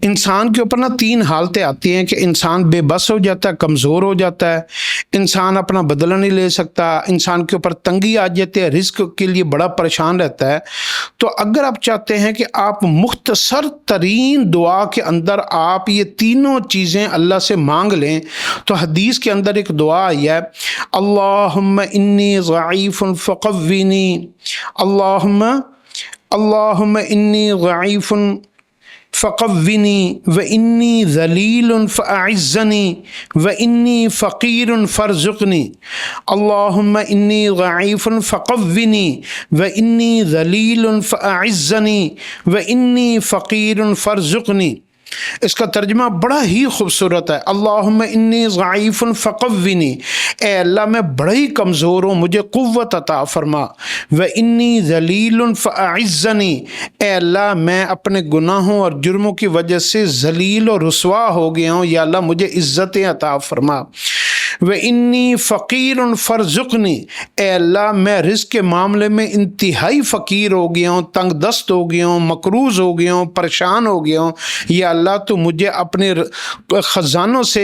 انسان کے اوپر نا تین حالتیں آتی ہیں کہ انسان بے بس ہو جاتا ہے، کمزور ہو جاتا ہے، انسان اپنا بدلہ نہیں لے سکتا، انسان کے اوپر تنگی آ جاتی ہے، رزق کے لیے بڑا پریشان رہتا ہے۔ تو اگر آپ چاہتے ہیں کہ آپ مختصر ترین دعا کے اندر آپ یہ تینوں چیزیں اللہ سے مانگ لیں، تو حدیث کے اندر ایک دعا آئی ہے، اللہم انی ضعیف فقوینی، اللہم انی ضعیف فقونی وانی ذلیل فاعزنی وانی فقیر فارزقنی، اللہم انی ضعیف فقونی وانی ذلیل فاعزنی وانی فقیر فارزقنی۔ اس کا ترجمہ بڑا ہی خوبصورت ہے، اللہم انی ضعیف فقونی، اے اللہ میں بڑا ہی کمزور ہوں، مجھے قوت عطا فرما، وانی ذلیل فاعزنی، اے اللہ میں اپنے گناہوں اور جرموں کی وجہ سے ذلیل اور رسوا ہو گیا ہوں، یا اللہ مجھے عزتیں عطا فرما، وانی فقیر فارزقنی، اے اللہ میں رزق کے معاملے میں انتہائی فقیر ہو گیا ہوں، تنگ دست ہو گیا ہوں، مقروض ہو گیا ہوں، پریشان ہو گیا ہوں، یا اللہ تو مجھے اپنے خزانوں سے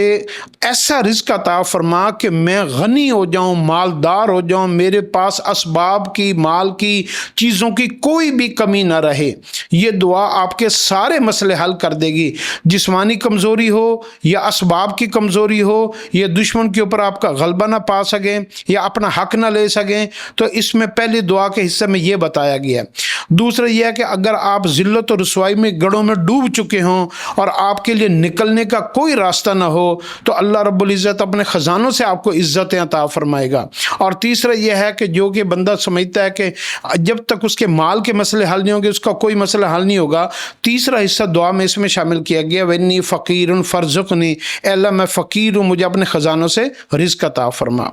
ایسا رزق عطا فرما کہ میں غنی ہو جاؤں، مالدار ہو جاؤں، میرے پاس اسباب کی، مال کی، چیزوں کی کوئی بھی کمی نہ رہے۔ یہ دعا آپ کے سارے مسئلے حل کر دے گی، جسمانی کمزوری ہو یا اسباب کی کمزوری ہو یا دشمن کے اوپر آپ کا غلبہ نہ پا سکیں یا اپنا حق نہ لے سکیں، تو اس میں پہلی دعا کے حصے میں یہ بتایا گیا ہے۔ دوسرا یہ ہے کہ اگر آپ ذلت اور رسوائی میں گڑھوں میں ڈوب چکے ہوں اور آپ کے لیے نکلنے کا کوئی راستہ نہ ہو، تو اللہ رب العزت اپنے خزانوں سے آپ کو عزتیں عطا فرمائے گا۔ اور تیسرا یہ ہے کہ جو کہ بندہ سمجھتا ہے کہ جب تک اس کے مال کے مسئلے حل نہیں ہوں گے اس کا کوئی مسئلہ حل نہیں ہوگا، تیسرا حصہ دعا میں اس میں شامل کیا گیا، وَإِنِّي فَقِيرٌ فَارْزُقْنِي، اے اللہ میں فقیر ہوں، مجھے اپنے خزانوں سے رزق عطا فرما۔